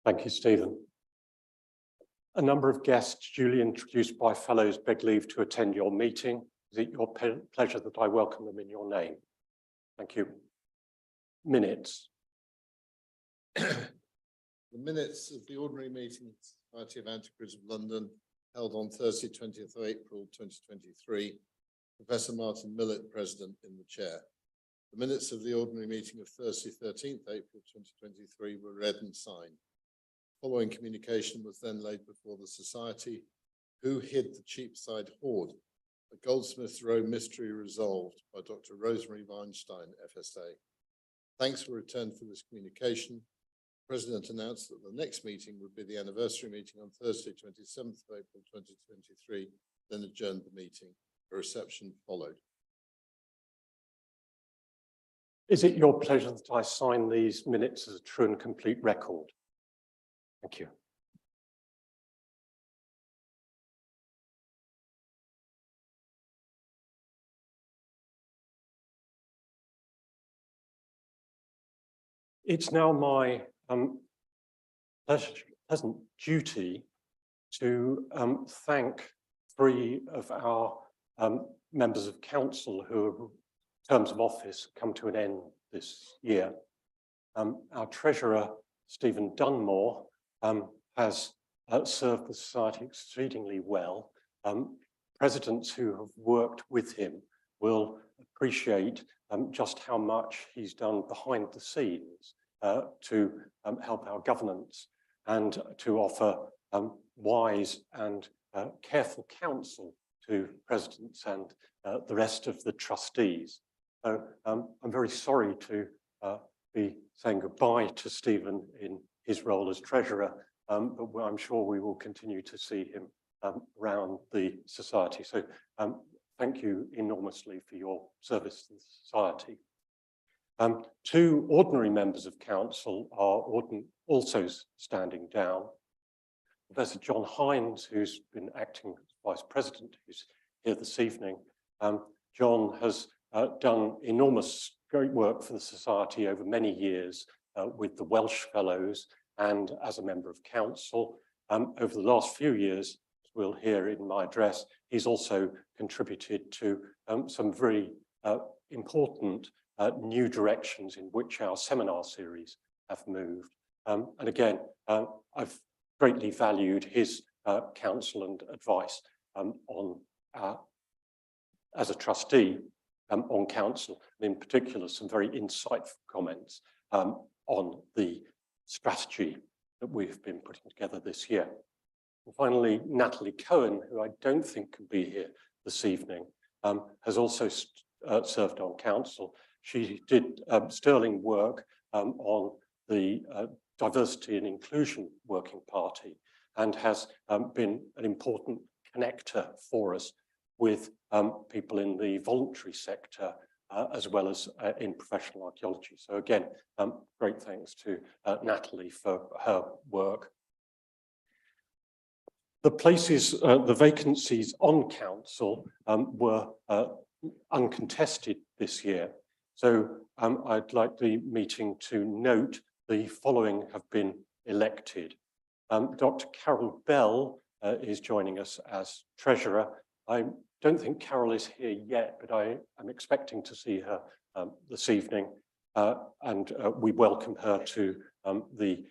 Thank you, Stephen. A number of guests duly introduced by fellows beg leave to attend your meeting. Is it your pleasure that I welcome them in your name? Thank you. Minutes. The minutes of the ordinary meeting of the Society of Antiquaries of London held on Thursday, 20th of April, 2023. Professor Martin Millett, President, in the chair. The minutes of the ordinary meeting of Thursday, 13th April, 2023 were read and signed. Following communication was then laid before the Society. Who hid the Cheapside Hoard? The Goldsmiths Row Mystery Resolved by Dr. Rosemary Weinstein, FSA. Thanks were returned for this communication. The President announced that the next meeting would be the anniversary meeting on Thursday, 27th of April, 2023, then adjourned the meeting. A reception followed. Is it your pleasure that I sign these minutes as a true and complete record? Thank you. It's now my pleasant duty to thank three of our members of council whose terms of office come to an end this year. Our treasurer, Stephen Dunmore, has served the Society exceedingly well. Presidents who have worked with him will appreciate just how much he's done behind the scenes to help our governance and to offer wise and careful counsel to presidents and the rest of the trustees. So I'm very sorry to be saying goodbye to Stephen in his role as treasurer, but I'm sure we will continue to see him around the Society. So thank you enormously for your service to the Society. Two ordinary members of council are also standing down. Professor John Hines, who's been acting vice president, who's here this evening. John has done enormous great work for the Society over many years with the Welsh Fellows and as a member of council. Over the last few years, as we'll hear in my address, he's also contributed to some very important new directions in which our seminar series have moved. And again, I've greatly valued his counsel and advice as a trustee on council, and in particular, some very insightful comments on the strategy that we've been putting together this year. And finally, Natalie Cohen, who I don't think can be here this evening, has also served on council. She did sterling work on the Diversity and Inclusion Working Party and has been an important connector for us with people in the voluntary sector as well as in professional archaeology. So again, great thanks to Natalie for her work. The vacancies on council were uncontested this year. So I'd like the meeting to note the following have been elected. Dr. Carol Bell is joining us as treasurer. I don't think Carol is here yet, but I am expecting to see her this evening, and we welcome her to the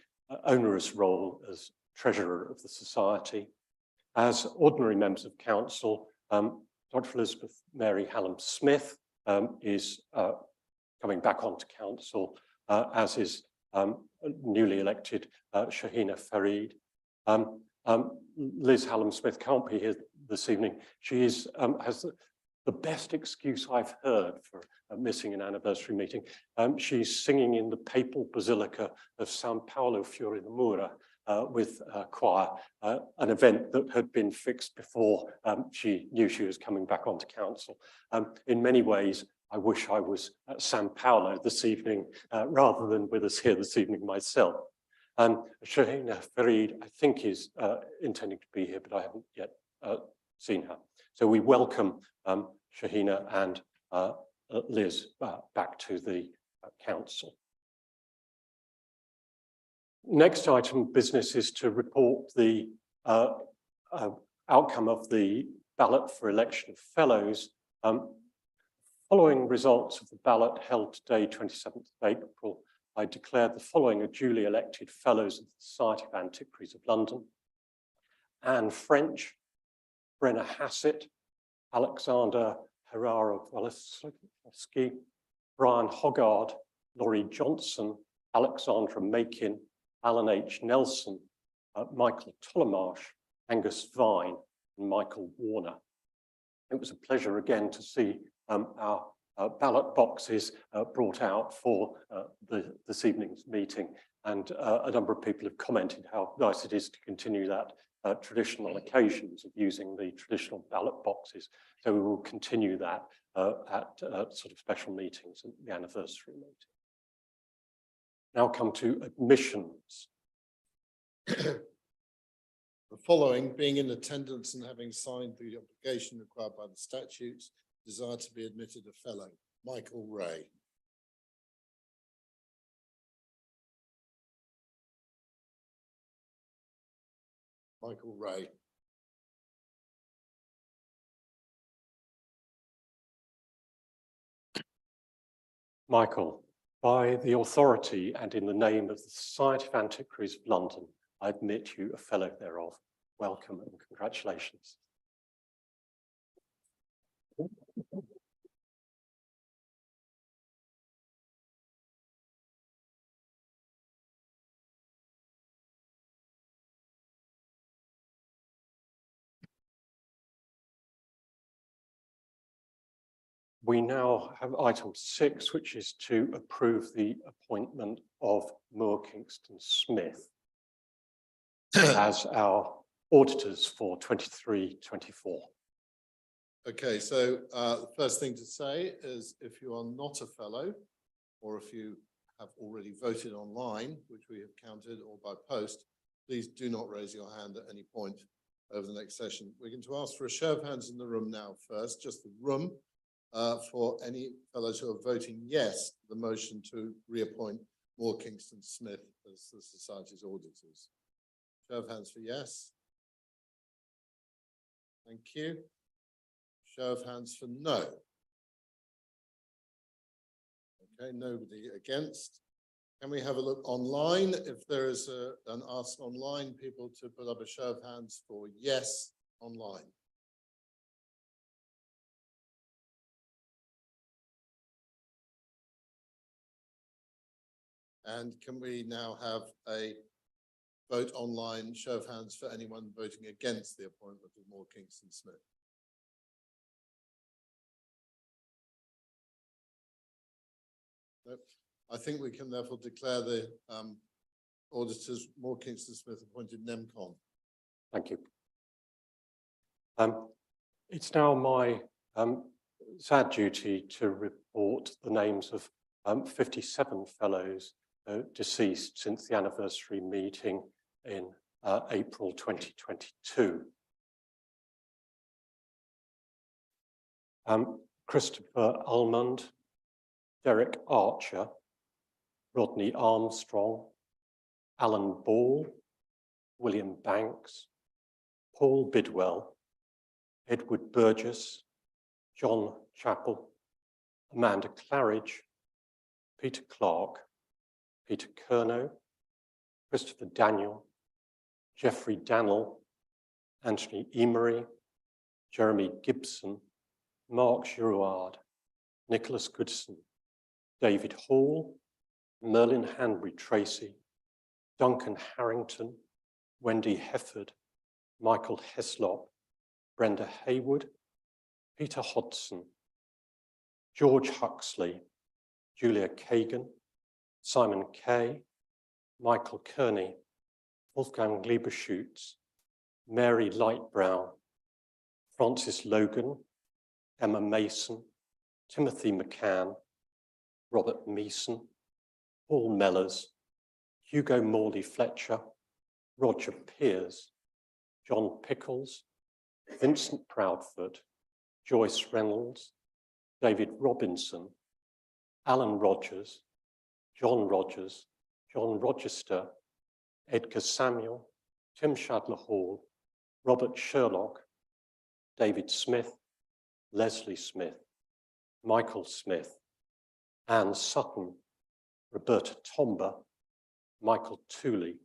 onerous role as treasurer of the Society. As ordinary members of council, Dr. Elizabeth Mary Hallam-Smith is coming back onto council, as is newly elected Shahina Farid. Liz Hallam-Smith can't be here this evening. She has the best excuse I've heard for missing an anniversary meeting. She's singing in the Papal Basilica of San Paolo Fiore di Mura with a choir, an event that had been fixed before she knew she was coming back onto council. In many ways, I wish I was at San Paolo this evening rather than with us here this evening myself. Shahina Farid, I think, is intending to be here, but I haven't yet seen her. So we welcome Shahina and Liz back to the council. Next item of business is to report the outcome of the ballot for election of fellows. Following results of the ballot held today, 27th of April, I declare the following are duly elected fellows of the Society of Antiquaries of London: Anne French, Brenna Hassett, Alexander Herrera-Walewski, Brian Hoggard, Laurie Johnson, Alexandra Makin, Alan H. Nelson, Michael Tollemarsh, Angus Vine, and Michael Warner. It was a pleasure again to see our ballot boxes brought out for this evening's meeting, and a number of people have commented how nice it is to continue that traditional occasions of using the traditional ballot boxes. So we will continue that at sort of special meetings and the anniversary meeting. Now come to admissions. The following, being in attendance and having signed the obligation required by the statutes, desire to be admitted a fellow: Michael Ray. Michael Ray. Michael, by the authority and in the name of the Society of Antiquaries of London, I admit you a fellow thereof. Welcome and congratulations. We now have item 6, which is to approve the appointment of Moore Kingston Smith as our auditors for 23-24. Okay, so the first thing to say is if you are not a fellow, or if you have already voted online, which we have counted, or by post, please do not raise your hand at any point over the next session. We're going to ask for a show of hands in the room now first, just the room, for any fellows who are voting yes to the motion to reappoint Moore Kingston Smith as the Society's auditors. Show of hands for yes. Thank you. Show of hands for no. Okay, nobody against. Can we have a look online? If there is an ask online, people to put up a show of hands for yes online. And can we now have a vote online, show of hands for anyone voting against the appointment of Moore Kingston Smith? Nope. I think we can therefore declare the auditors Moore Kingston Smith appointed NEMCON. Thank you. It's now my sad duty to report the names of 57 fellows deceased since the anniversary meeting in April 2022. Christopher Almond, Derek Archer, Rodney Armstrong, Alan Ball, William Banks, Paul Bidwell, Edward Burgess, John Chappell, Amanda Claridge, Peter Clark, Peter Curnow, Christopher Daniel, Geoffrey Dannell, Anthony Emery, Jeremy Gibson, Mark Girouard, Nicholas Goodson, David Hall, Merlin Hanbury Tracy, Duncan Harrington, Wendy Hefford, Michael Heslop, Brenda Haywood, Peter Hodson, George Huxley, Julia Kagan, Simon Kay, Michael Kearney, Wolfgang Lieberschutz, Mary Lightbrown, Francis Logan, Emma Mason, Timothy McCann, Robert Meeson, Paul Mellors, Hugo Morley Fletcher, Roger Pears, John Pickles, Vincent Proudfoot, Joyce Reynolds, David Robinson, Alan Rogers, John Rogers, John Rochester, Edgar Samuel, Tim Shadler Hall, Robert Sherlock, David Smith, Leslie Smith, Michael Smith, Anne Sutton, Roberta Tomba, Michael Tooley,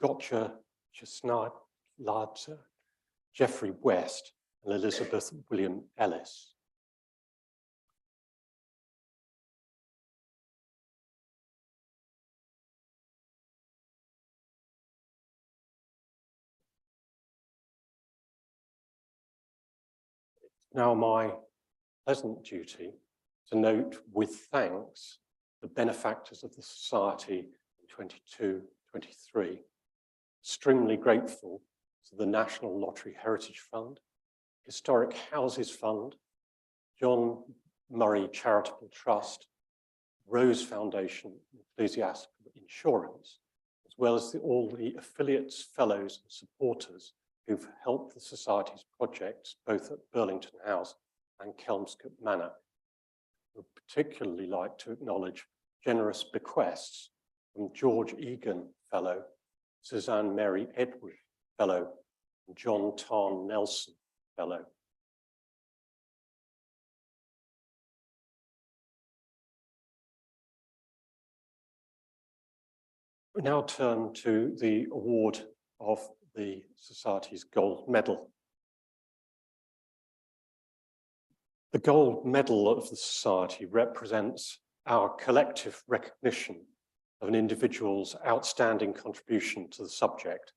Gotcha Chestnut, Geoffrey West, and Elizabeth William Ellis. Now my pleasant duty to note with thanks the benefactors of the Society in 22-23. Extremely grateful to the National Lottery Heritage Fund, Historic Houses Fund, John Murray Charitable Trust, Rose Foundation, Ecclesiastical Insurance, as well as all the affiliates, fellows and supporters who've helped the Society's projects, both at Burlington House and Kelmscott Manor. I would particularly like to acknowledge generous bequests from George Egan Fellow, Suzanne Mary Edward Fellow, and John Tarn Nelson Fellow. We now turn to the award of the Society's Gold Medal. The Gold Medal of the Society represents our collective recognition of an individual's outstanding contribution to the subject.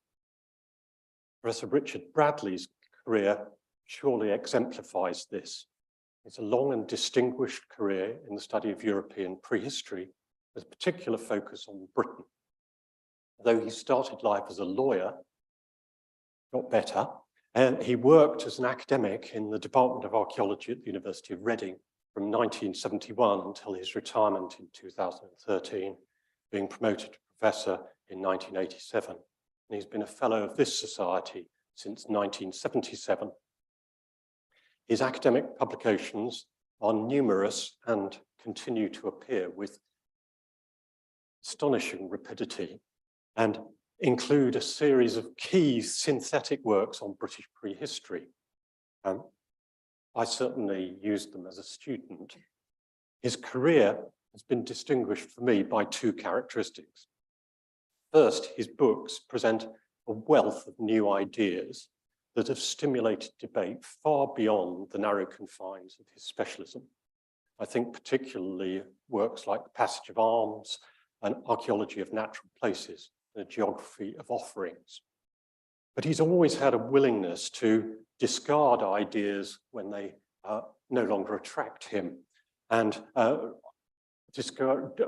Professor Richard Bradley's career surely exemplifies this. It's a long and distinguished career in the study of European prehistory, with a particular focus on Britain. Though he started life as a lawyer, got better, and he worked as an academic in the Department of Archaeology at the University of Reading from 1971 until his retirement in 2013, being promoted to professor in 1987. And he's been a fellow of this society since 1977. His academic publications are numerous and continue to appear with astonishing rapidity, and include a series of key synthetic works on British prehistory. I certainly used them as a student. His career has been distinguished for me by two characteristics. First, his books present a wealth of new ideas that have stimulated debate far beyond the narrow confines of his specialism. I think particularly works like The Passage of Arms, an archaeology of natural places, and a geography of offerings. But he's always had a willingness to discard ideas when they no longer attract him, and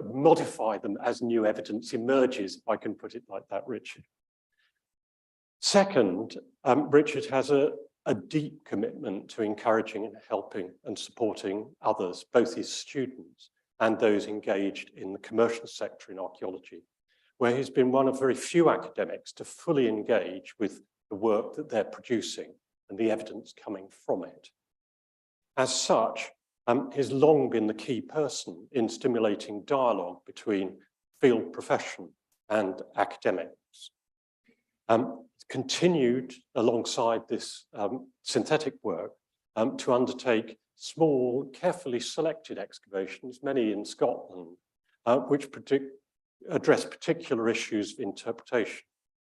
modify them as new evidence emerges, if I can put it like that, Richard. Second, Richard has a deep commitment to encouraging and helping and supporting others, both his students and those engaged in the commercial sector in archaeology, where he's been one of very few academics to fully engage with the work that they're producing and the evidence coming from it. As such, he's long been the key person in stimulating dialogue between field profession and academics. Continued alongside this synthetic work to undertake small, carefully selected excavations, many in Scotland, which address particular issues of interpretation,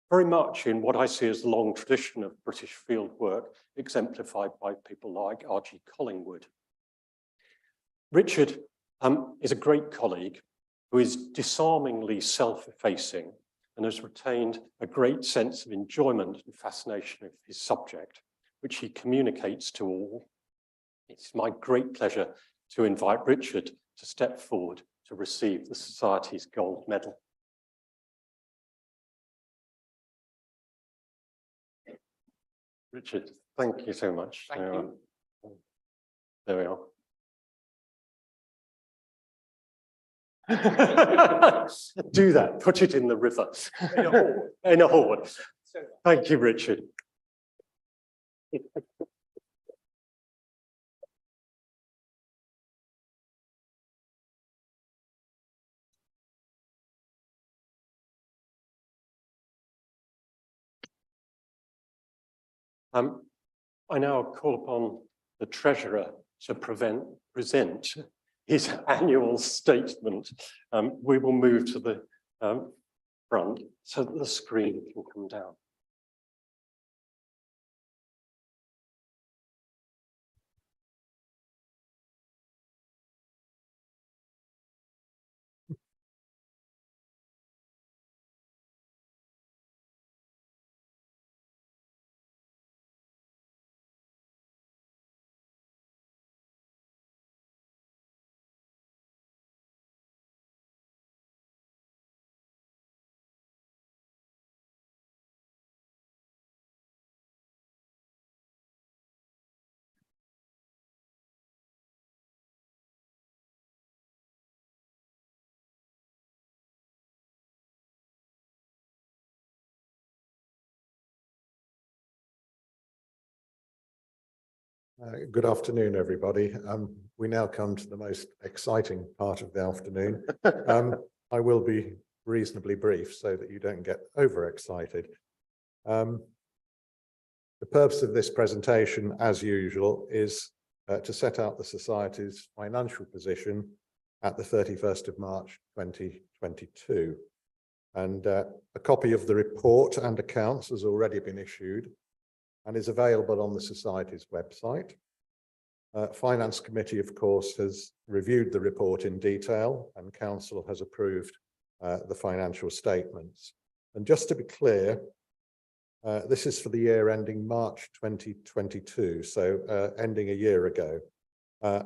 very much in what I see as the long tradition of British field work, exemplified by people like R.G. Collingwood. Richard is a great colleague who is disarmingly self-effacing and has retained a great sense of enjoyment and fascination of his subject, which he communicates to all. It's my great pleasure to invite Richard to step forward to receive the Society's Gold Medal. Richard, thank you so much. Thank you. There we are. Do that, put it in the river. In a hole. In a hole. So- Thank you, Richard. I now call upon the Treasurer to present his annual statement. We will move to the front so that the screen can come down. Good afternoon, everybody. We now come to the most exciting part of the afternoon. I will be reasonably brief so that you don't get overexcited. The purpose of this presentation, as usual, is to set out the Society's financial position at the 31st of March 2022. And a copy of the report and accounts has already been issued and is available on the Society's website. Finance Committee, of course, has reviewed the report in detail and Council has approved the financial statements. And just to be clear, this is for the year ending March 2022, so ending a year ago.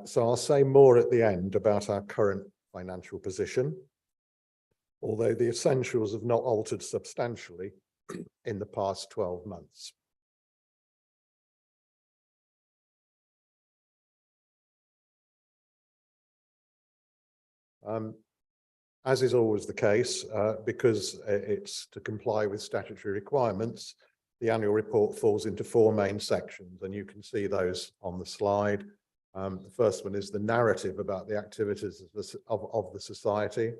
So I'll say more at the end about our current financial position, although the essentials have not altered substantially in the past 12 months. As is always the case, because it's to comply with statutory requirements, the annual report falls into four main sections, and you can see those on the slide. The first one is the narrative about the activities of the Society.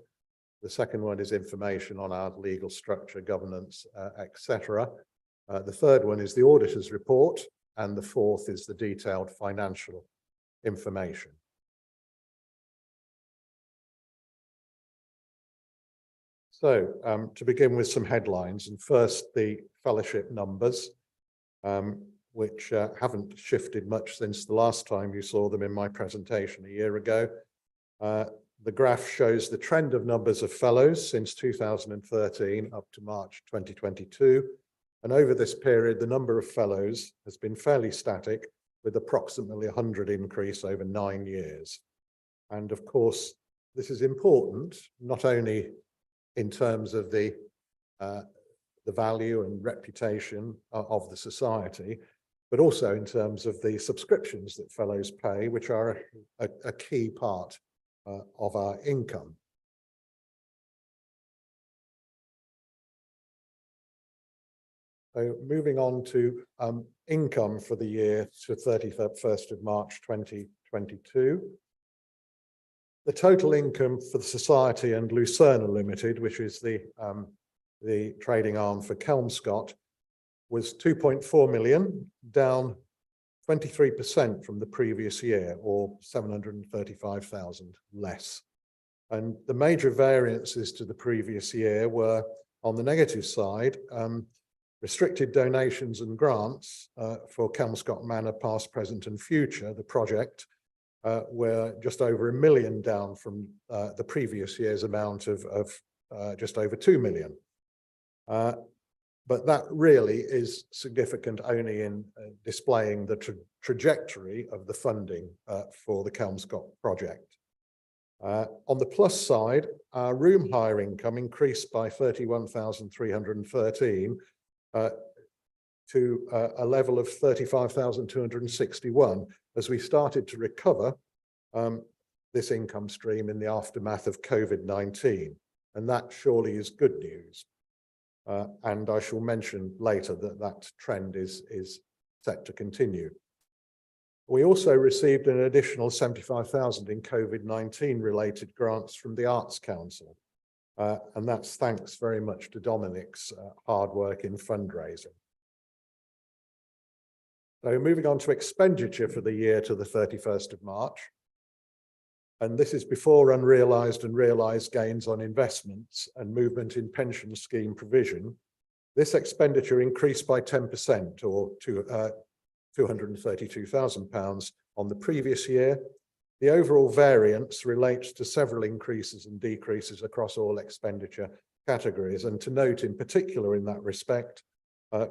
The second one is information on our legal structure, governance, etc. The third one is the auditor's report, and the fourth is the detailed financial information. So to begin with some headlines, and first the fellowship numbers, which haven't shifted much since the last time you saw them in my presentation a year ago. The graph shows the trend of numbers of fellows since 2013 up to March 2022. And over this period, the number of fellows has been fairly static, with approximately 100 increase over 9 years. And of course, this is important, not only in terms of the value and reputation of the Society, but also in terms of the subscriptions that fellows pay, which are a key part of our income. So moving on to income for the year to 31st of March 2022. The total income for the Society and Lucerna Limited, which is the trading arm for Kelmscott, was 2.4 million, down 23% from the previous year, or 735,000 less. And the major variances to the previous year were, on the negative side, restricted donations and grants for Kelmscott Manor past, present and future, the project, were just over £1 million down from the previous year's amount of just over 2 million. But that really is significant only in displaying the trajectory of the funding for the Kelmscott project. On the plus side, our room hire income increased by 31,313 to a level of 35,261 as we started to recover this income stream in the aftermath of COVID-19. And that surely is good news. And I shall mention later that that trend is set to continue. We also received an additional 75,000 in COVID-19 related grants from the Arts Council. And that's thanks very much to Dominic's hard work in fundraising. So moving on to expenditure for the year to the 31st of March. And this is before unrealised and realised gains on investments and movement in pension scheme provision. This expenditure increased by 10% or to £232,000 on the previous year. The overall variance relates to several increases and decreases across all expenditure categories. And to note in particular in that respect,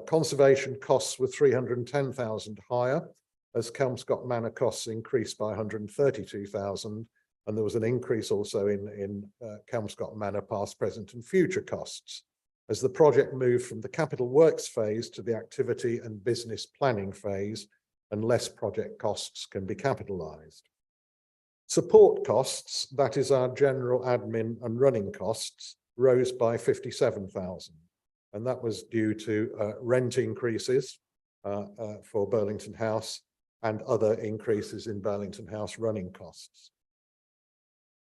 conservation costs were £310,000 higher as Kelmscott Manor costs increased by £132,000. And there was an increase also in Kelmscott Manor past, present and future costs as the project moved from the capital works phase to the activity and business planning phase, and less project costs can be capitalised. Support costs, that is our general admin and running costs, rose by £57,000. And that was due to rent increases for Burlington House and other increases in Burlington House running costs.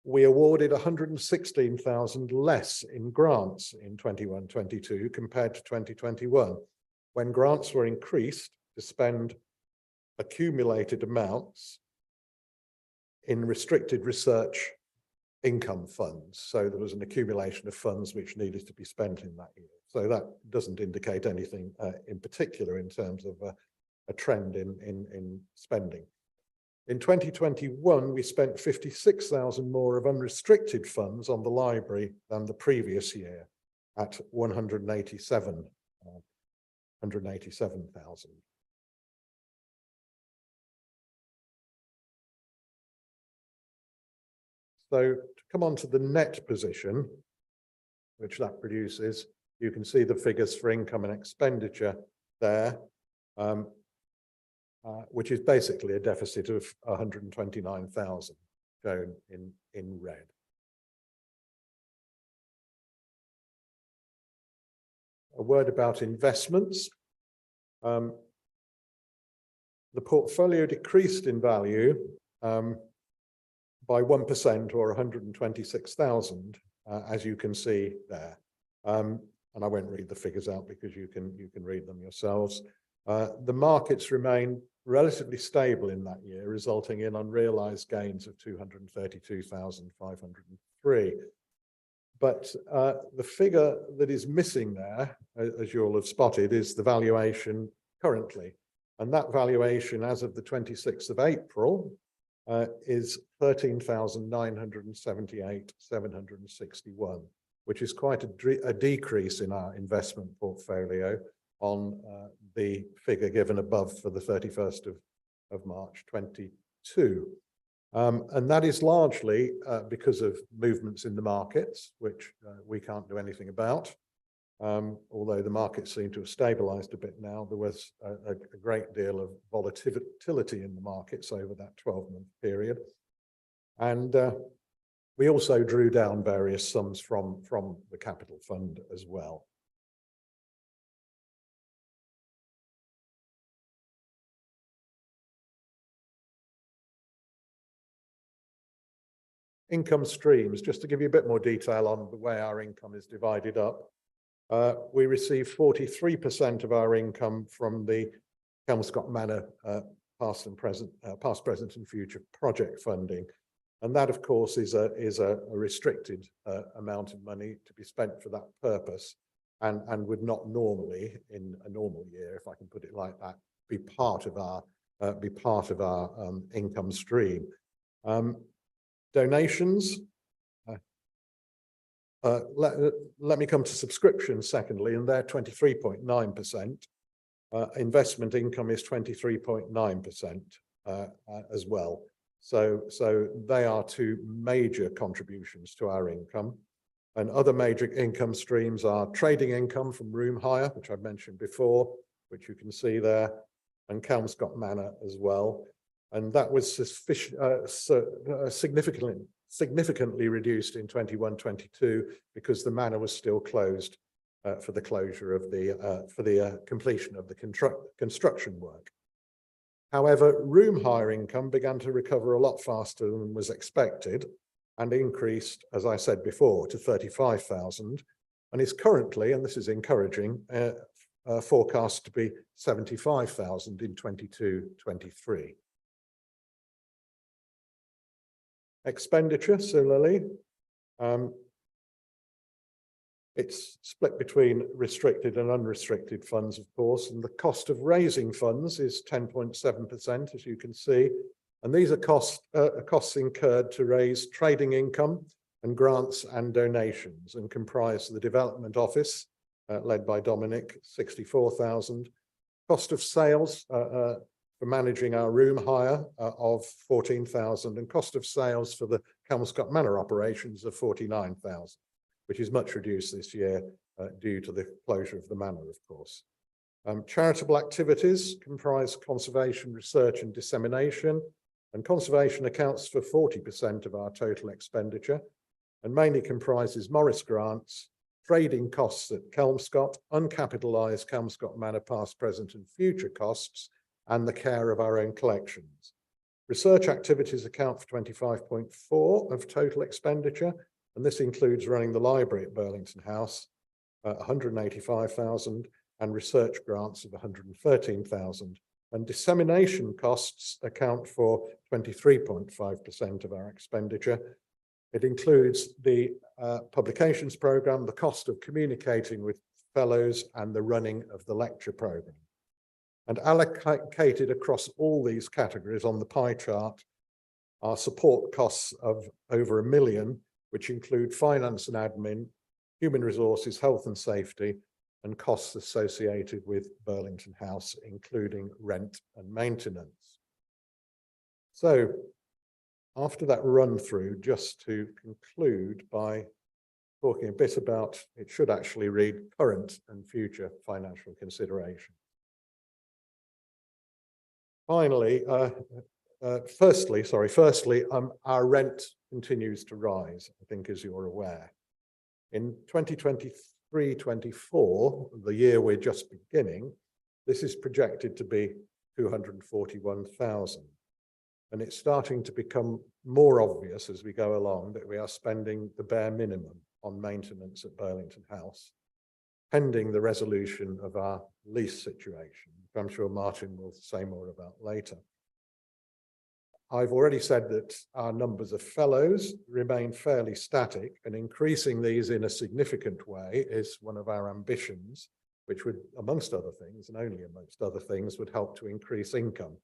We awarded £116,000 less in grants in 21-22 compared to 2021, when grants were increased to spend accumulated amounts in restricted research income funds. So there was an accumulation of funds which needed to be spent in that year. So that doesn't indicate anything in particular in terms of a trend in spending. In 2021, we spent £56,000 more of unrestricted funds on the library than the previous year at £187,000. So to come on to the net position, which that produces, you can see the figures for income and expenditure there. Which is basically a deficit of 129,000 shown in red. A word about investments. The portfolio decreased in value by 1% or 126,000, as you can see there. And I won't read the figures out because you can read them yourselves. The markets remain relatively stable in that year, resulting in unrealised gains of 232,503. But the figure that is missing there, as you all have spotted, is the valuation currently. And that valuation as of the 26th of April is 13,978,761, which is quite a decrease in our investment portfolio on the figure given above for the 31st of March 22. And that is largely because of movements in the markets, which we can't do anything about. Although the markets seem to have stabilized a bit now, there was a great deal of volatility in the markets over that 12-month period. And we also drew down various sums from the capital fund as well. Income streams, just to give you a bit more detail on the way our income is divided up. We receive 43% of our income from the Kelmscott Manor past, present and future project funding. And that, of course, is a restricted amount of money to be spent for that purpose and would not normally, in a normal year, if I can put it like that, be part of our income stream. Donations. Let me come to subscriptions secondly, and they're 23.9%. Investment income is 23.9% as well. So they are two major contributions to our income. And other major income streams are trading income from room hire, which I've mentioned before, which you can see there, and Kelmscott Manor as well. And that was significantly reduced in 21-22 because the manor was still closed for the closure of the completion of the construction work. However, room hire income began to recover a lot faster than was expected and increased, as I said before, to 35,000, and is currently, and this is encouraging, forecast to be 75,000 in 22-23. Expenditure, similarly, it's split between restricted and unrestricted funds, of course, and the cost of raising funds is 10.7%, as you can see. And these are costs incurred to raise trading income and grants and donations, and comprise the Development Office, led by Dominic, 64,000. Cost of sales for managing our room hire of 14,000, and cost of sales for the Kelmscott Manor operations of 49,000, which is much reduced this year due to the closure of the manor, of course. Charitable activities comprise conservation, research and dissemination, and conservation accounts for 40% of our total expenditure, and mainly comprises Morris grants, trading costs at Kelmscott, uncapitalised Kelmscott Manor past, present and future costs, and the care of our own collections. Research activities account for 25.4% of total expenditure, and this includes running the library at Burlington House, 185,000, and research grants of 113,000. And dissemination costs account for 23.5% of our expenditure. It includes the publications programme, the cost of communicating with fellows, and the running of the lecture programme. And allocated across all these categories on the pie chart are support costs of over £1 million, which include finance and admin, human resources, health and safety, and costs associated with Burlington House, including rent and maintenance. So, after that run through, just to conclude by talking a bit about, it should actually read current and future financial consideration. Finally, firstly, our rent continues to rise, I think, as you're aware. In 2023-24, the year we're just beginning, this is projected to be 241,000. And it's starting to become more obvious as we go along that we are spending the bare minimum on maintenance at Burlington House, pending the resolution of our lease situation, which I'm sure Martin will say more about later. I've already said that our numbers of fellows remain fairly static, and increasing these in a significant way is one of our ambitions, which would, amongst other things, and only amongst other things, would help to increase income.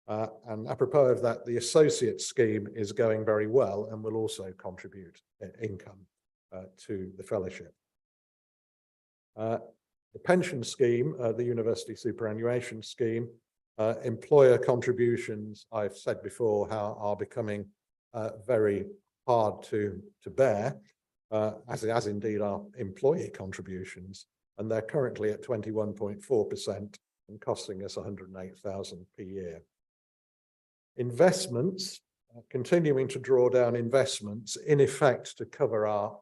And apropos of that, the associate scheme is going very well and will also contribute income to the fellowship. The pension scheme, the university superannuation scheme, employer contributions, I've said before, how are becoming very hard to bear, as indeed are employee contributions, and they're currently at 21.4% and costing us 108,000 per year. Investments, continuing to draw down investments in effect to cover our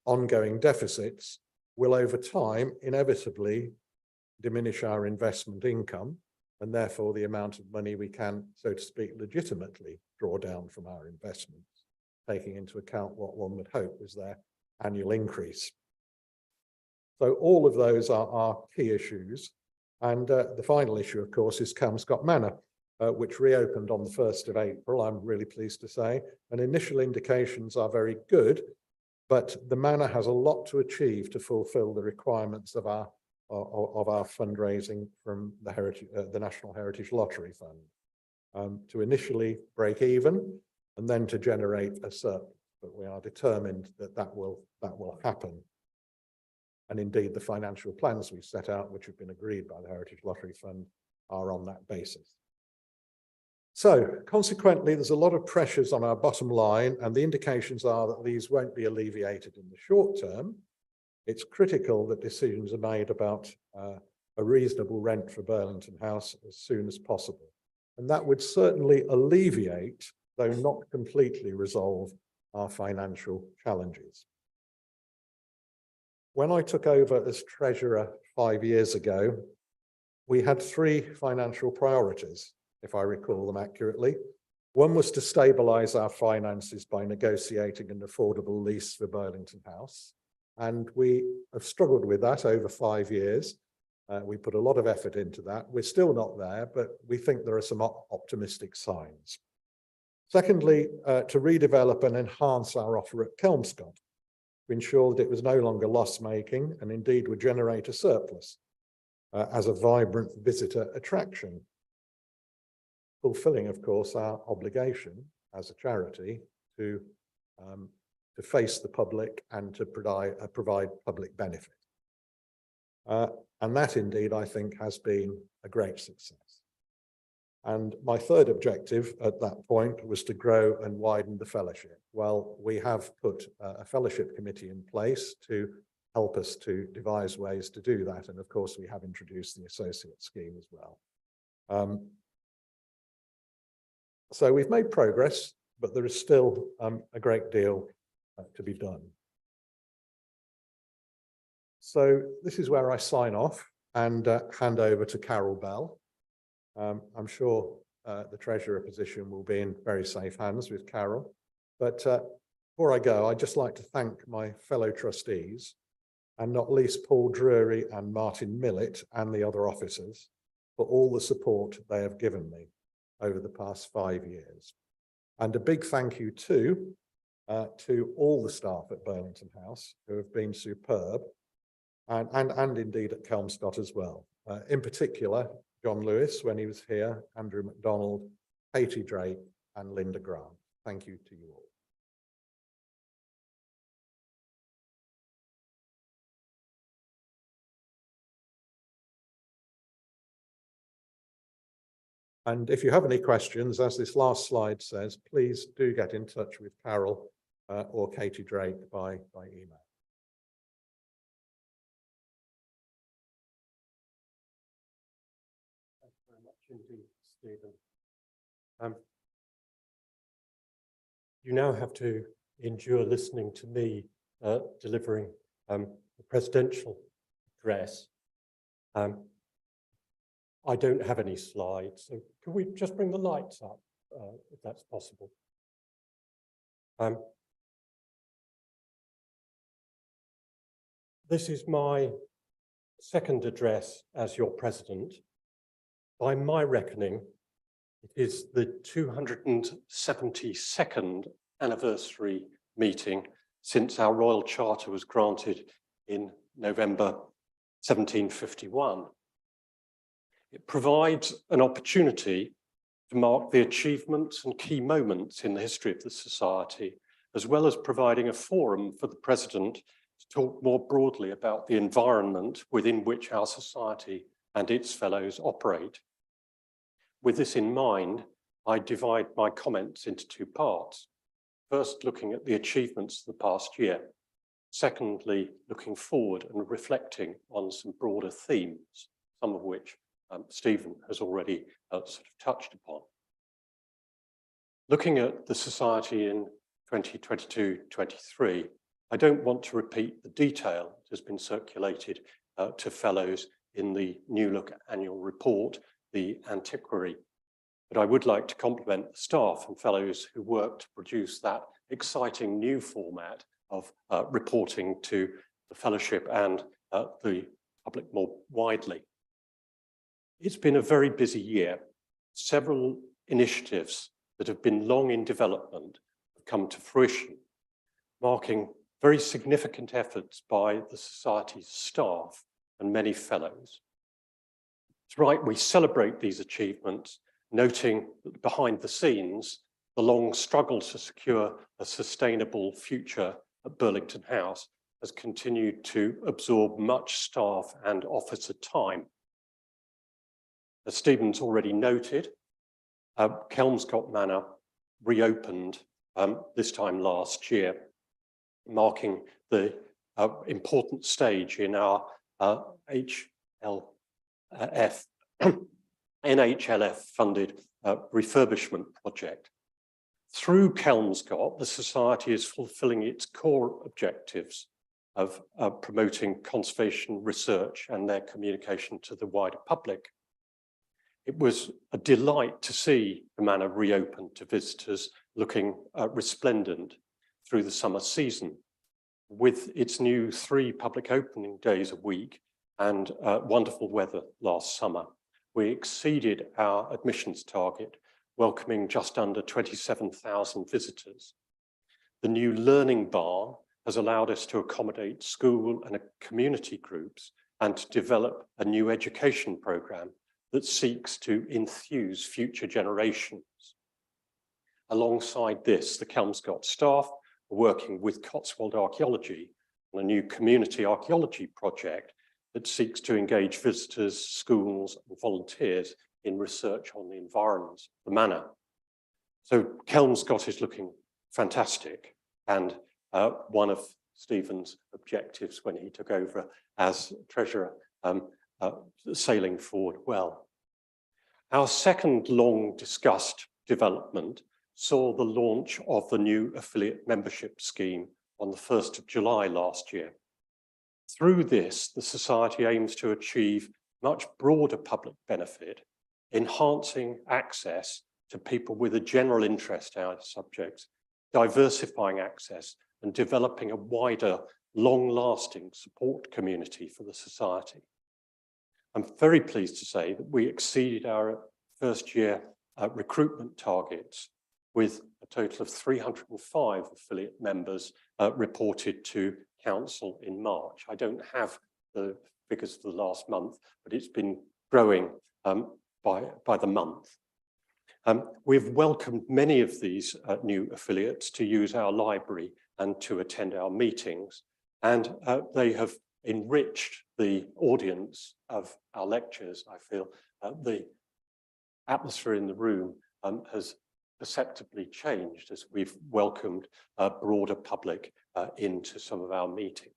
ongoing deficits, will over time inevitably diminish our investment income, and therefore the amount of money we can, so to speak, legitimately draw down from our investments, taking into account what one would hope is their annual increase. So all of those are key issues. And the final issue, of course, is Kelmscott Manor, which reopened on the 1st of April, I'm really pleased to say. And initial indications are very good, but the manor has a lot to achieve to fulfil the requirements of our fundraising from the National Heritage Lottery Fund, to initially break even and then to generate a surplus. But we are determined that that will happen. And indeed, the financial plans we set out, which have been agreed by the Heritage Lottery Fund, are on that basis. So consequently, there's a lot of pressures on our bottom line, and the indications are that these won't be alleviated in the short term. It's critical that decisions are made about a reasonable rent for Burlington House as soon as possible. And that would certainly alleviate, though not completely resolve, our financial challenges. When I took over as treasurer 5 years ago, we had 3 financial priorities, if I recall them accurately. One was to stabilise our finances by negotiating an affordable lease for Burlington House. And we have struggled with that over 5 years. We put a lot of effort into that. We're still not there, but we think there are some optimistic signs. Secondly, to redevelop and enhance our offer at Kelmscott, to ensure that it was no longer loss-making and indeed would generate a surplus as a vibrant visitor attraction, fulfilling, of course, our obligation as a charity to face the public and to provide public benefit. And that indeed, I think, has been a great success. And my third objective at that point was to grow and widen the fellowship. Well, we have put a fellowship committee in place to help us to devise ways to do that. And of course, we have introduced the associate scheme as well. So we've made progress, but there is still a great deal to be done. So this is where I sign off and hand over to Carol Bell. I'm sure the treasurer position will be in very safe hands with Carol. But before I go, I'd just like to thank my fellow trustees, and not least Paul Drury and Martin Millett and the other officers, for all the support they have given me over the past 5 years. And a big thank you too to all the staff at Burlington House who have been superb, and indeed at Kelmscott as well. In particular, John Lewis, when he was here, Andrew MacDonald, Katie Drake, and Linda Grant. Thank you to you all. And if you have any questions, as this last slide says, please do get in touch with Carol or Katie Drake by email. Thank you very much indeed, Stephen. You now have to endure listening to me delivering the presidential address. I don't have any slides, so can we just bring the lights up, if that's possible? This is my second address as your president. By my reckoning, it is the 272nd anniversary meeting since our Royal Charter was granted in November 1751. It provides an opportunity to mark the achievements and key moments in the history of the Society, as well as providing a forum for the President to talk more broadly about the environment within which our Society and its fellows operate. With this in mind, I divide my comments into two parts. First, looking at the achievements of the past year. Secondly, looking forward and reflecting on some broader themes, some of which Stephen has already sort of touched upon. Looking at the Society in 2022-23, I don't want to repeat the detail that has been circulated to fellows in the New Look annual report, the Antiquary, but I would like to compliment the staff and fellows who worked to produce that exciting new format of reporting to the fellowship and the public more widely. It's been a very busy year. Several initiatives that have been long in development have come to fruition, marking very significant efforts by the Society's staff and many fellows. It's right, we celebrate these achievements, noting that behind the scenes, the long struggle to secure a sustainable future at Burlington House has continued to absorb much staff and officer time. As Stephen's already noted, Kelmscott Manor reopened this time last year, marking the important stage in our NHLF-funded refurbishment project. Through Kelmscott, the Society is fulfilling its core objectives of promoting conservation research and their communication to the wider public. It was a delight to see the manor reopen to visitors looking resplendent through the summer season. with its new 3 public opening days a week and wonderful weather last summer, we exceeded our admissions target, welcoming just under 27,000 visitors. The new learning barn has allowed us to accommodate school and community groups and to develop a new education programme that seeks to enthuse future generations. Alongside this, the Kelmscott staff are working with Cotswold Archaeology on a new community archaeology project that seeks to engage visitors, schools and volunteers in research on the environs of the manor. So Kelmscott is looking fantastic, and one of Stephen's objectives when he took over as treasurer, sailing forward well. Our second long discussed development saw the launch of the new affiliate membership scheme on the 1st of July last year. Through this, the Society aims to achieve much broader public benefit, enhancing access to people with a general interest in our subjects, diversifying access and developing a wider, long-lasting support community for the Society. I'm very pleased to say that we exceeded our first year recruitment targets with a total of 305 affiliate members reported to Council in March. I don't have the figures for the last month, but it's been growing by the month. We've welcomed many of these new affiliates to use our library and to attend our meetings, and they have enriched the audience of our lectures. I feel the atmosphere in the room has perceptibly changed as we've welcomed a broader public into some of our meetings.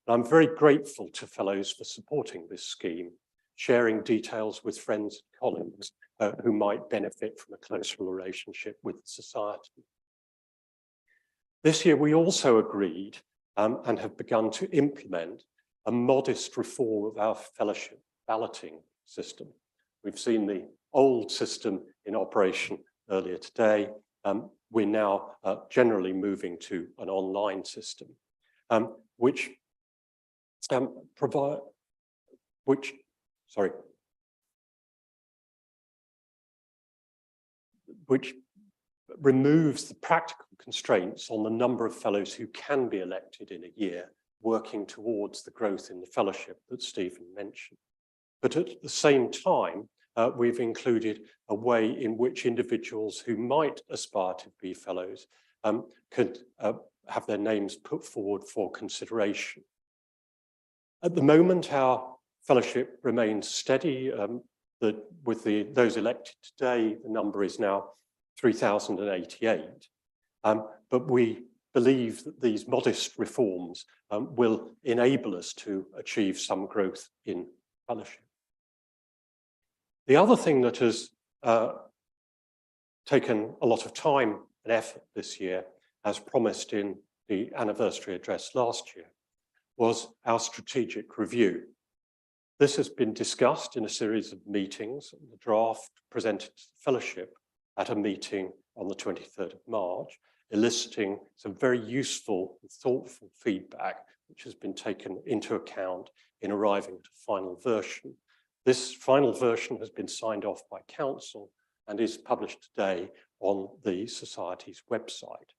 And I'm very grateful to fellows for supporting this scheme, sharing details with friends and colleagues who might benefit from a closer relationship with the Society. This year, we also agreed and have begun to implement a modest reform of our fellowship balloting system. We've seen the old system in operation earlier today. We're now generally moving to an online system, which removes the practical constraints on the number of fellows who can be elected in a year, working towards the growth in the fellowship that Stephen mentioned. But at the same time, we've included a way in which individuals who might aspire to be fellows could have their names put forward for consideration. At the moment, our fellowship remains steady. With those elected today, the number is now 3,088. But we believe that these modest reforms will enable us to achieve some growth in fellowship. The other thing that has taken a lot of time and effort this year, as promised in the anniversary address last year, was our strategic review. This has been discussed in a series of meetings, the draft presented to the fellowship at a meeting on the 23rd of March, eliciting some very useful and thoughtful feedback, which has been taken into account in arriving at a final version. This final version has been signed off by Council and is published today on the Society's website.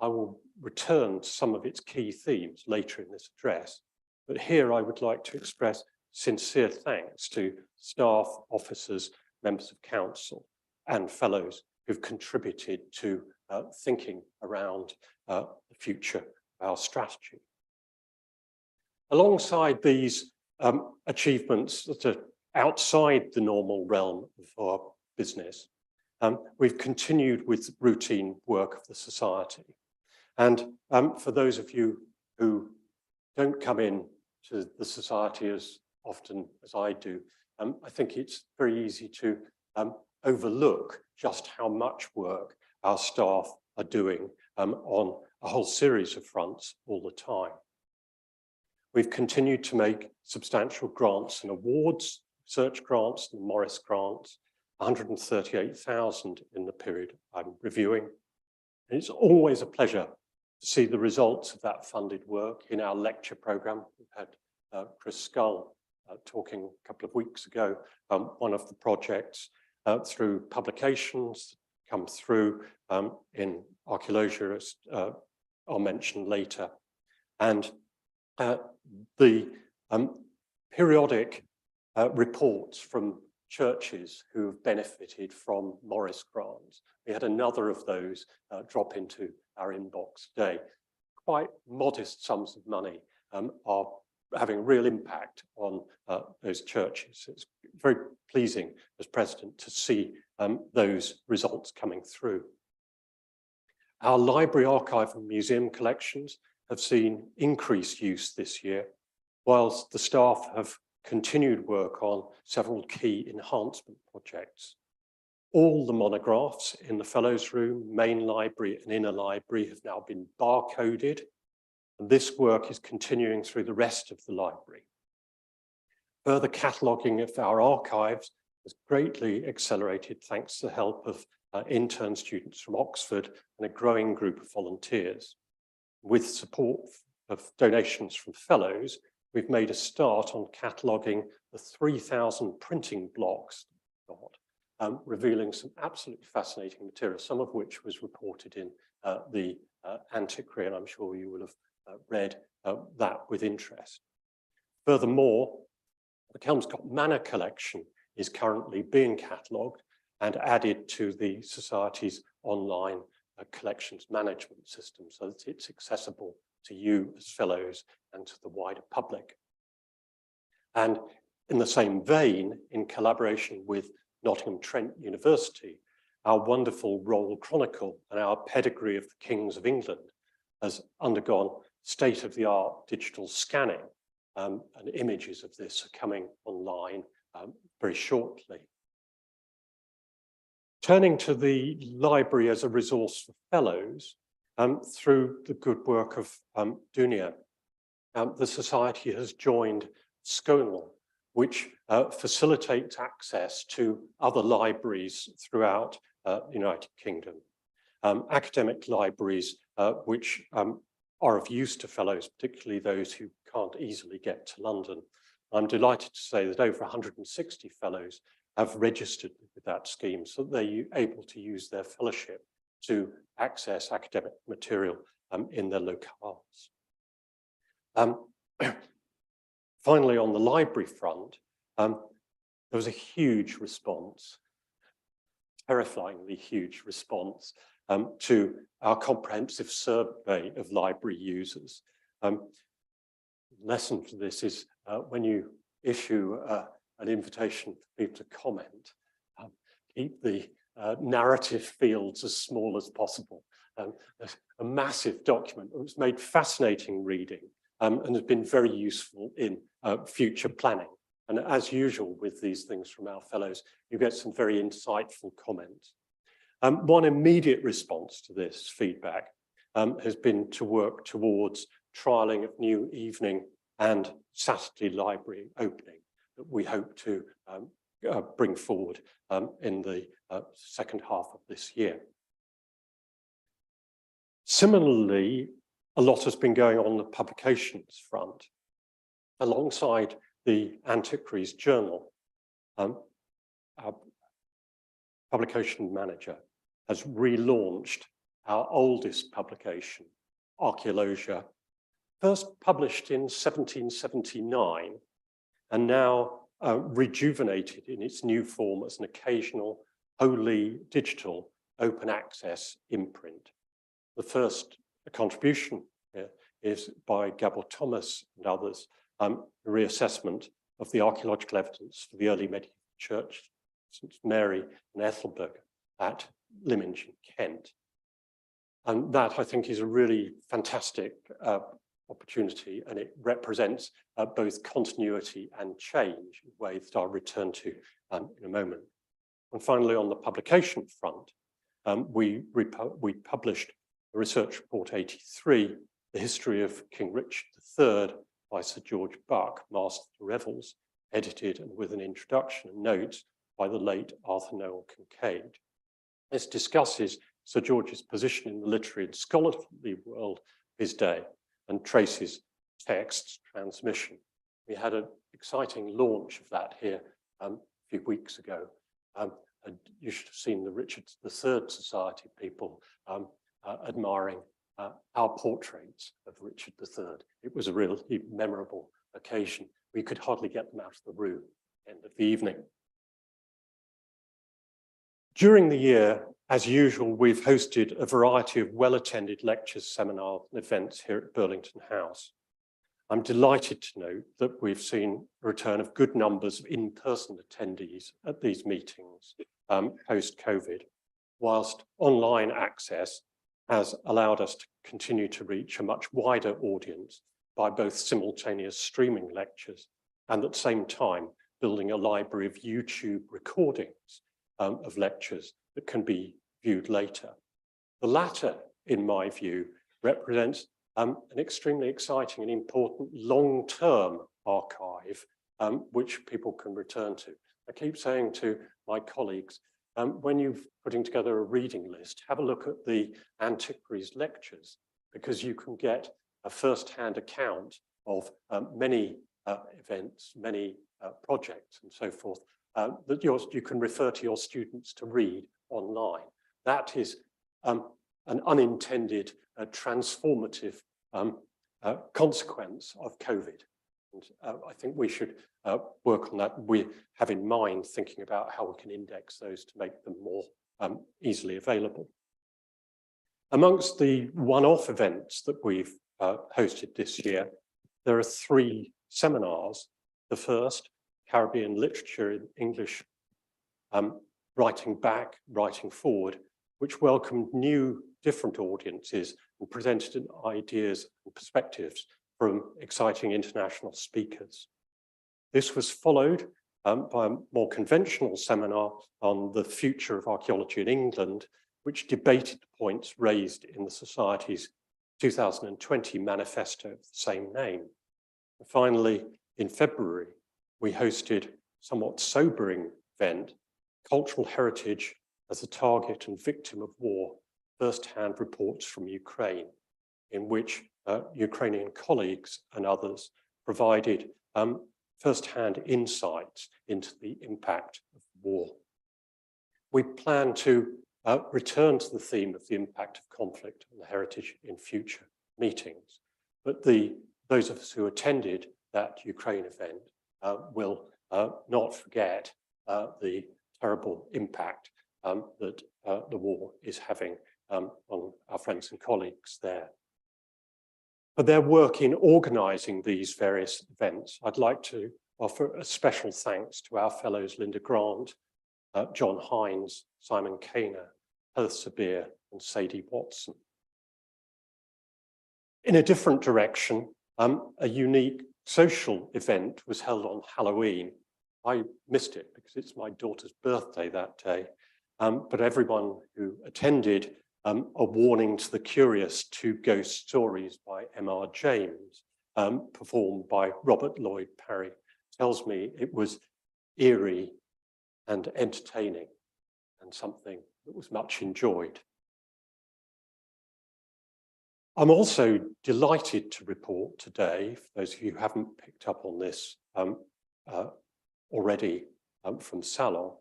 I will return to some of its key themes later in this address, but here I would like to express sincere thanks to staff, officers, members of Council and fellows who've contributed to thinking around the future of our strategy. Alongside these achievements that are outside the normal realm of our business, we've continued with routine work of the Society. And for those of you who don't come in to the Society as often as I do, I think it's very easy to overlook just how much work our staff are doing on a whole series of fronts all the time. We've continued to make substantial grants and awards, research grants and Morris grants, 138,000 in the period I'm reviewing. And it's always a pleasure to see the results of that funded work in our lecture programme. We've had Chris Scull talking a couple of weeks ago, one of the projects through publications come through in archaeology, as I'll mention later. And the periodic reports from churches who have benefited from Morris grants. We had another of those drop into our inbox today. Quite modest sums of money are having real impact on those churches. It's very pleasing as president to see those results coming through. Our library, archive and museum collections have seen increased use this year, whilst the staff have continued work on several key enhancement projects. All the monographs in the Fellows Room, main library and inner library have now been barcoded, and this work is continuing through the rest of the library. Further cataloguing of our archives has greatly accelerated thanks to the help of intern students from Oxford and a growing group of volunteers. With support of donations from fellows, we've made a start on cataloguing the 3,000 printing blocks, revealing some absolutely fascinating material, some of which was reported in the Antiquary, and I'm sure you will have read that with interest. Furthermore, the Kelmscott Manor collection is currently being catalogued and added to the Society's online collections management system so that it's accessible to you as fellows and to the wider public. And in the same vein, in collaboration with Nottingham Trent University, our wonderful roll chronicle and our pedigree of the Kings of England has undergone state-of-the-art digital scanning, and images of this are coming online very shortly. Turning to the library as a resource for fellows, through the good work of Dunia, the Society has joined SocAntiquaries, which facilitates access to other libraries throughout the United Kingdom. Academic libraries which are of use to fellows, particularly those who can't easily get to London. I'm delighted to say that over 160 fellows have registered with that scheme so that they're able to use their fellowship to access academic material in their locales. Finally, on the library front, there was a huge response, terrifyingly huge response to our comprehensive survey of library users. Lesson for this is when you issue an invitation for people to comment, keep the narrative fields as small as possible. A massive document. It was made fascinating reading and has been very useful in future planning. And as usual with these things from our fellows, you get some very insightful comments. One immediate response to this feedback has been to work towards trialling of new evening and Saturday library opening that we hope to bring forward in the second half of this year. Similarly, a lot has been going on the publications front. Alongside the Antiquaries Journal, our publication manager has relaunched our oldest publication, Archaeologia, first published in 1779 and now rejuvenated in its new form as an occasional, wholly digital, open access imprint. The first contribution here is by Gabor Thomas and others, a reassessment of the archaeological evidence for the early medieval church, St. Mary and Ethelberg at Lyminge in Kent. And that, I think, is a really fantastic opportunity, and it represents both continuity and change in ways that I'll return to in a moment. And finally, on the publication front, we published the Research Report 83, The History of King Richard III by Sir George Buck, Master of the Revels, edited and with an introduction and notes by the late Arthur Noel Kincaid. This discusses Sir George's position in the literary and scholarly world of his day and Tracy's text transmission. We had an exciting launch of that here a few weeks ago. And you should have seen the Richard III Society people admiring our portraits of Richard III. It was a really memorable occasion. We could hardly get them out of the room at the end of the evening. During the year, as usual, we've hosted a variety of well-attended lectures, seminars, and events here at Burlington House. I'm delighted to note that we've seen a return of good numbers of in-person attendees at these meetings post-COVID, whilst online access has allowed us to continue to reach a much wider audience by both simultaneous streaming lectures and at the same time building a library of YouTube recordings of lectures that can be viewed later. The latter, in my view, represents an extremely exciting and important long-term archive which people can return to. I keep saying to my colleagues, when you're putting together a reading list, have a look at the Antiquaries lectures, because you can get a first-hand account of many events, many projects and so forth, that you can refer to your students to read online. That is an unintended transformative consequence of COVID. And I think we should work on that. We have in mind thinking about how we can index those to make them more easily available. Amongst the one-off events that we've hosted this year, there are 3 seminars. The first, Caribbean Literature in English, Writing Back, Writing Forward, which welcomed new, different audiences and presented ideas and perspectives from exciting international speakers. This was followed by a more conventional seminar on the future of archaeology in England, which debated the points raised in the Society's 2020 manifesto of the same name. And finally, in February, we hosted a somewhat sobering event, Cultural Heritage as a Target and Victim of War, first-hand reports from Ukraine, in which Ukrainian colleagues and others provided first-hand insights into the impact of war. We plan to return to the theme of the impact of conflict on the heritage in future meetings, but those of us who attended that Ukraine event will not forget the terrible impact that the war is having on our friends and colleagues there. For their work in organising these various events, I'd like to offer a special thanks to our fellows Linda Grant, John Hines, Simon Kaner, Heather Sabir, and Sadie Watson. In a different direction, a unique social event was held on Halloween. I missed it because it's my daughter's birthday that day, but everyone who attended A Warning to the Curious, 2 Ghost Stories by M.R. James, performed by Robert Lloyd Parry, tells me it was eerie and entertaining and something that was much enjoyed. I'm also delighted to report today, for those of you who haven't picked up on this already from Salon,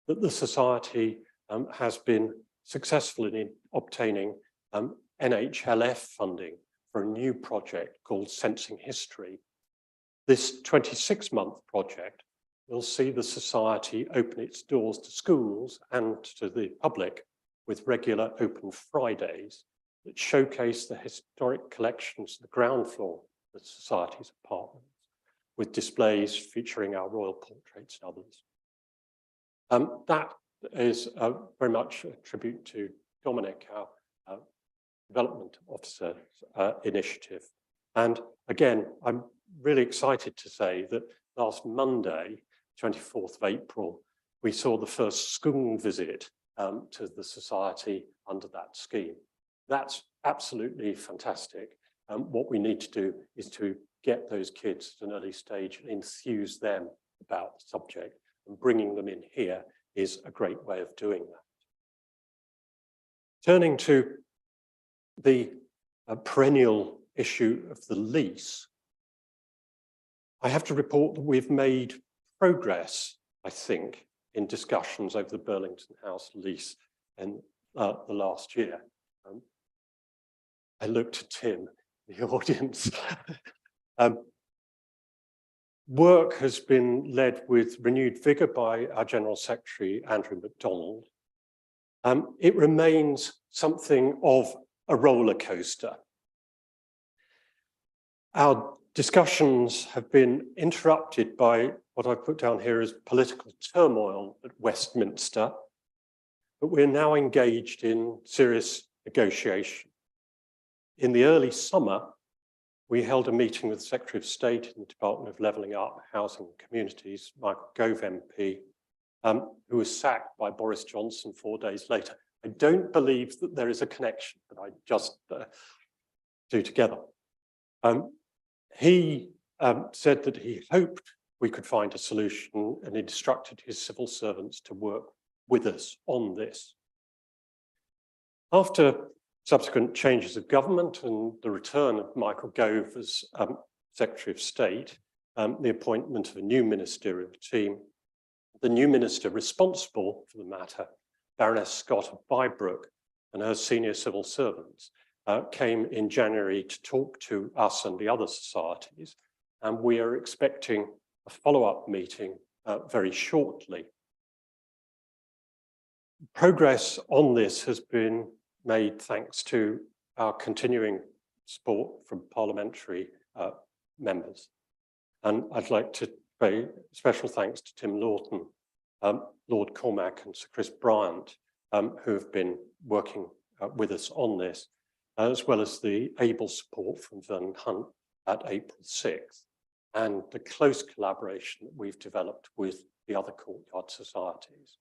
that the Society has been successful in obtaining NHLF funding for a new project called Sensing History. This 26-month project will see the Society open its doors to schools and to the public with regular open Fridays that showcase the historic collections of the ground floor of the Society's apartments, with displays featuring our royal portraits and others. That is very much a tribute to Dominic, our development officer's initiative. And again, I'm really excited to say that last Monday, 24th of April, we saw the first school visit to the Society under that scheme. That's absolutely fantastic. What we need to do is to get those kids at an early stage and enthuse them about the subject, and bringing them in here is a great way of doing that. Turning to the perennial issue of the lease, I have to report that we've made progress, I think, in discussions over the Burlington House lease in the last year. I looked at Tim, the audience. Work has been led with renewed vigour by our General Secretary, Andrew MacDonald. It remains something of a roller coaster. Our discussions have been interrupted by what I've put down here as political turmoil at Westminster, but we're now engaged in serious negotiation. In the early summer, we held a meeting with the Secretary of State in the Department of Levelling Up, Housing and Communities, Michael Gove MP, who was sacked by Boris Johnson 4 days later. I don't believe that there is a connection, but I just do together. He said that he hoped we could find a solution, and he instructed his civil servants to work with us on this. After subsequent changes of government and the return of Michael Gove as Secretary of State, the appointment of a new ministerial team, the new minister responsible for the matter, Baroness Scott of Bybrook, and her senior civil servants came in January to talk to us and the other societies, and we are expecting a follow-up meeting very shortly. Progress on this has been made thanks to our continuing support from parliamentary members. And I'd like to pay special thanks to Tim Lawton, Lord Cormac and Sir Chris Bryant, who have been working with us on this, as well as the able support from Vernon Hunt at April 6th, and the close collaboration that we've developed with the other courtyard societies.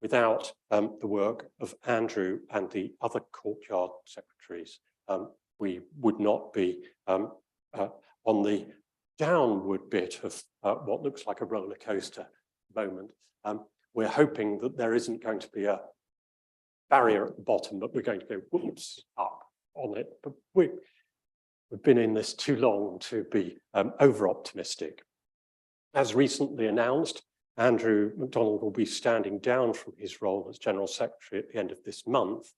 Without the work of Andrew and the other courtyard secretaries, we would not be on the downward bit of what looks like a roller coaster moment. We're hoping that there isn't going to be a barrier at the bottom, but we're going to go whoops up on it. But we've been in this too long to be over-optimistic. As recently announced, Andrew MacDonald will be standing down from his role as General Secretary at the end of this month.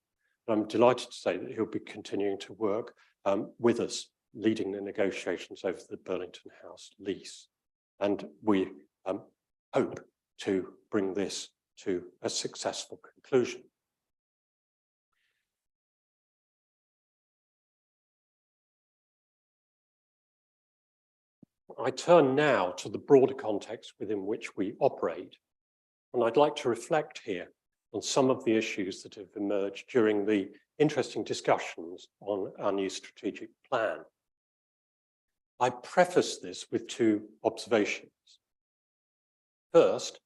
But I'm delighted to say that he'll be continuing to work with us, leading the negotiations over the Burlington House lease. And we hope to bring this to a successful conclusion. I turn now to the broader context within which we operate, and I'd like to reflect here on some of the issues that have emerged during the interesting discussions on our new strategic plan. I preface this with two observations. First,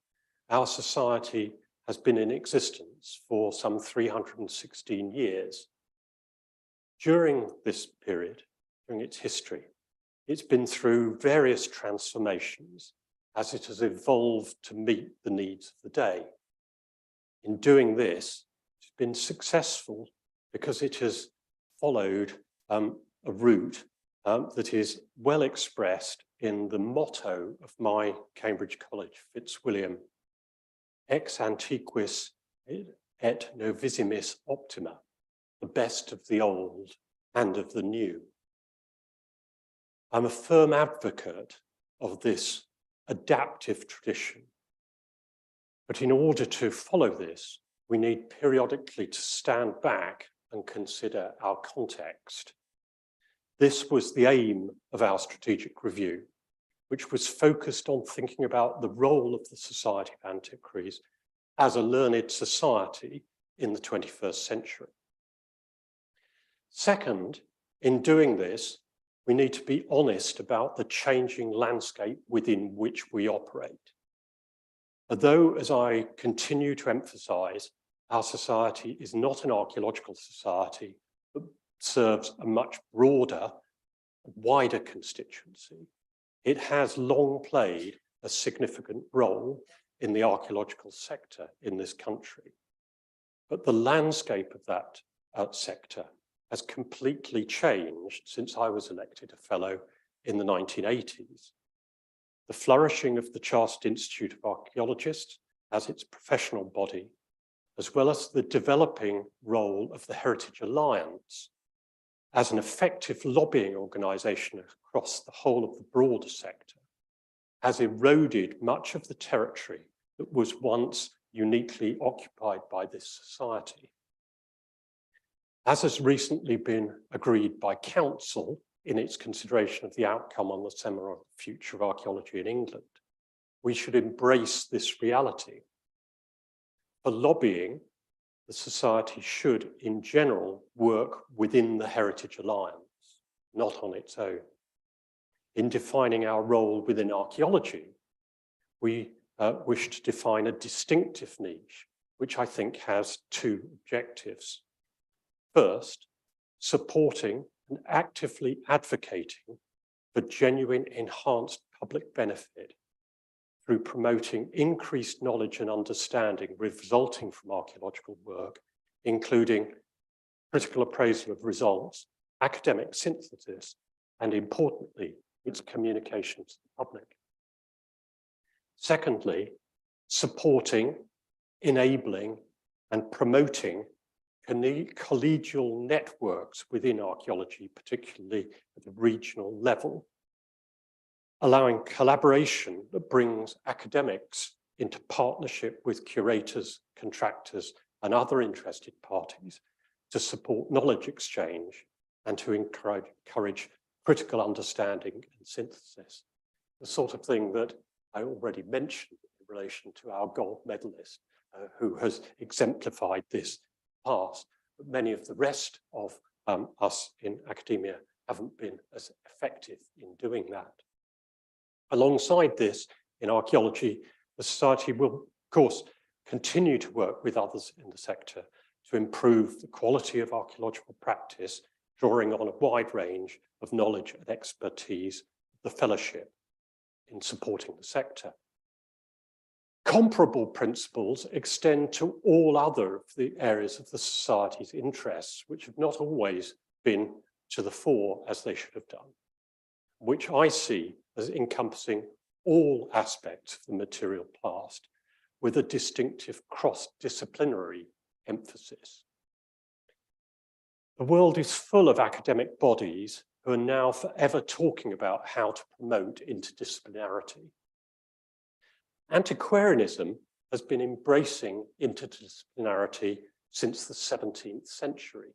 our society has been in existence for some 316 years. During this period, during its history, it's been through various transformations as it has evolved to meet the needs of the day. In doing this, it's been successful because it has followed a route that is well expressed in the motto of my Cambridge College Fitzwilliam, ex antiquis et novissimis optima, the best of the old and of the new. I'm a firm advocate of this adaptive tradition. But in order to follow this, we need periodically to stand back and consider our context. This was the aim of our strategic review, which was focused on thinking about the role of the Society of Antiquaries as a learned society in the 21st century. Second, in doing this, we need to be honest about the changing landscape within which we operate. Although, as I continue to emphasize, our society is not an archaeological society, but serves a much broader, wider constituency, it has long played a significant role in the archaeological sector in this country. but the landscape of that sector has completely changed since I was elected a fellow in the 1980s. The flourishing of the Chartered Institute of Archaeologists as its professional body, as well as the developing role of the Heritage Alliance as an effective lobbying organisation across the whole of the broader sector, has eroded much of the territory that was once uniquely occupied by this society. As has recently been agreed by Council in its consideration of the outcome on the Seminar on the Future of Archaeology in England, we should embrace this reality. For lobbying, the society should, in general, work within the Heritage Alliance, not on its own. In defining our role within archaeology, we wish to define a distinctive niche, which I think has two objectives. First, supporting and actively advocating for genuine enhanced public benefit through promoting increased knowledge and understanding resulting from archaeological work, including critical appraisal of results, academic synthesis, and importantly, its communication to the public. Secondly, supporting, enabling, and promoting collegial networks within archaeology, particularly at the regional level, allowing collaboration that brings academics into partnership with curators, contractors, and other interested parties to support knowledge exchange and to encourage critical understanding and synthesis. The sort of thing that I already mentioned in relation to our gold medalist, who has exemplified this past, but many of the rest of us in academia haven't been as effective in doing that. Alongside this, in archaeology, the society will, of course, continue to work with others in the sector to improve the quality of archaeological practice, drawing on a wide range of knowledge and expertise of the fellowship in supporting the sector. Comparable principles extend to all other of the areas of the society's interests, which have not always been to the fore as they should have done, which I see as encompassing all aspects of the material past with a distinctive cross-disciplinary emphasis. The world is full of academic bodies who are now forever talking about how to promote interdisciplinarity. Antiquarianism has been embracing interdisciplinarity since the 17th century.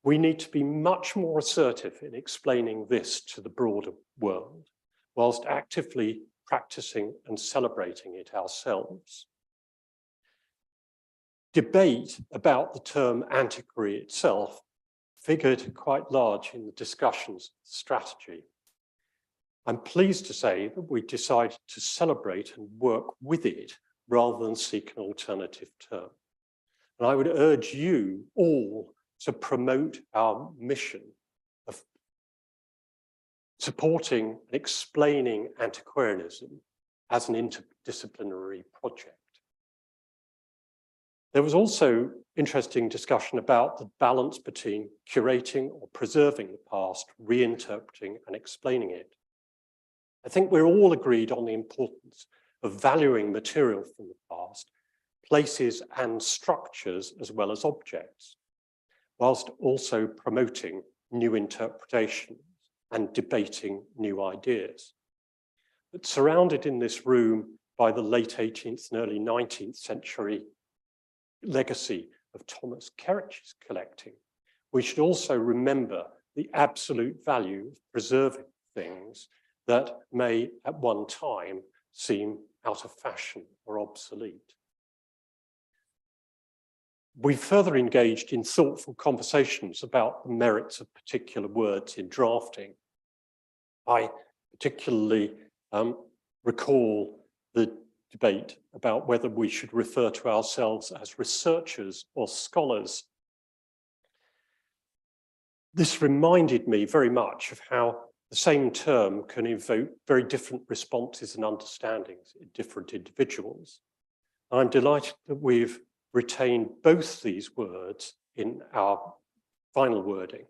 We need to be much more assertive in explaining this to the broader world, whilst actively practicing and celebrating it ourselves. Debate about the term antiquary itself figured quite large in the discussions of the strategy. I'm pleased to say that we decided to celebrate and work with it rather than seek an alternative term. And I would urge you all to promote our mission of supporting and explaining antiquarianism as an interdisciplinary project. There was also interesting discussion about the balance between curating or preserving the past, reinterpreting and explaining it. I think we're all agreed on the importance of valuing material from the past, places and structures as well as objects, whilst also promoting new interpretations and debating new ideas. But surrounded in this room by the late 18th and early 19th century legacy of Thomas Kerridge's collecting, we should also remember the absolute value of preserving things that may at one time seem out of fashion or obsolete. We further engaged in thoughtful conversations about the merits of particular words in drafting. I particularly recall the debate about whether we should refer to ourselves as researchers or scholars. This reminded me very much of how the same term can evoke very different responses and understandings in different individuals. I'm delighted that we've retain both these words in our final wording,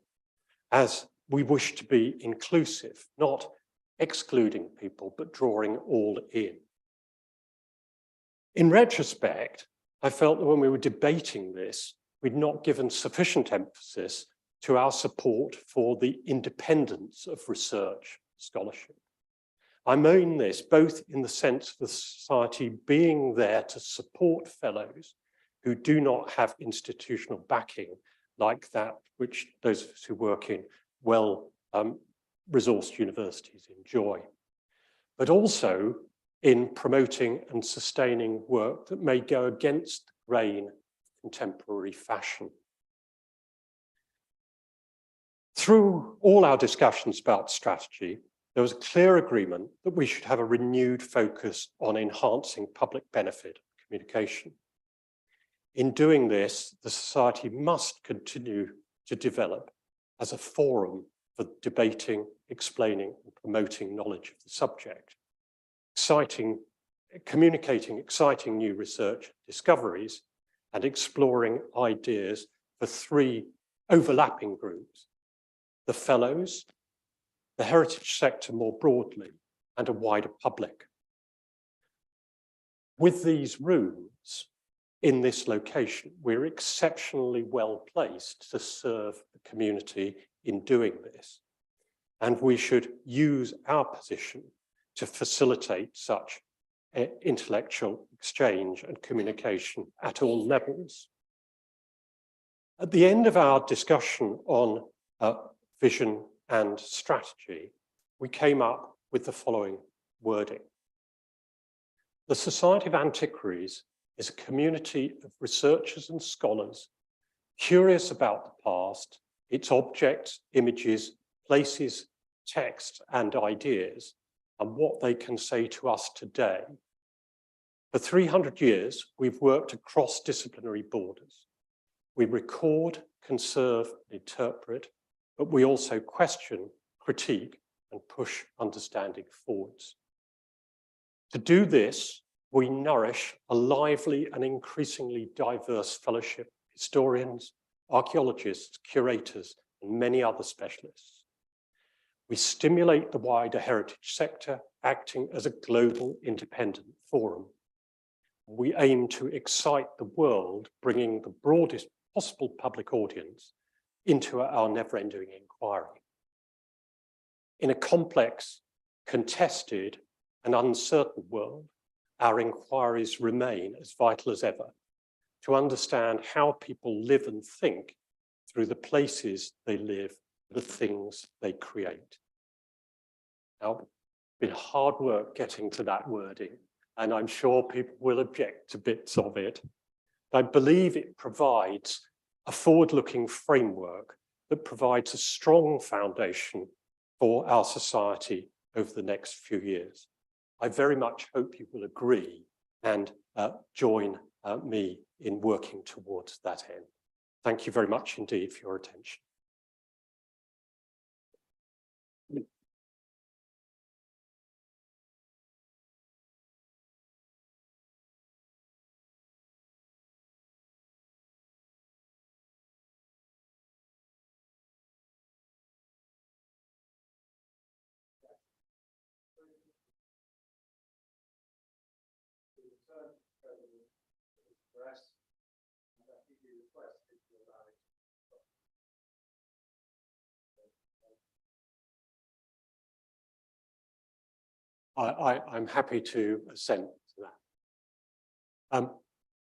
as we wish to be inclusive, not excluding people, but drawing all in. In retrospect, I felt that when we were debating this, we'd not given sufficient emphasis to our support for the independence of research scholarship. I mean this both in the sense of the society being there to support fellows who do not have institutional backing like that which those of us who work in well-resourced universities enjoy, but also in promoting and sustaining work that may go against the grain of contemporary fashion. Through all our discussions about strategy, there was a clear agreement that we should have a renewed focus on enhancing public benefit communication. In doing this, the Society must continue to develop as a forum for debating, explaining, and promoting knowledge of the subject, communicating exciting new research discoveries, and exploring ideas for three overlapping groups: the fellows, the heritage sector more broadly, and a wider public. With these rooms in this location, we're exceptionally well placed to serve the community in doing this, and we should use our position to facilitate such intellectual exchange and communication at all levels. At the end of our discussion on vision and strategy, we came up with the following wording. The Society of Antiquaries is a community of researchers and scholars curious about the past, its objects, images, places, texts, and ideas, and what they can say to us today. For 300 years, we've worked across disciplinary borders. We record, conserve, and interpret, but we also question, critique, and push understanding forwards. To do this, we nourish a lively and increasingly diverse fellowship of historians, archaeologists, curators, and many other specialists. We stimulate the wider heritage sector, acting as a global independent forum. We aim to excite the world, bringing the broadest possible public audience into our never-ending inquiry. In a complex, contested, and uncertain world, our inquiries remain as vital as ever to understand how people live and think through the places they live, the things they create. Now, it's been hard work getting to that wording, and I'm sure people will object to bits of it. I believe it provides a forward-looking framework that provides a strong foundation for our society over the next few years. I very much hope you will agree and join me in working towards that end. Thank you very much indeed for your attention. I'm happy to assent to that.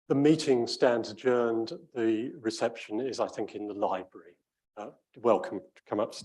The meeting stands adjourned. The reception is, I think, in the library. Welcome to come upstairs.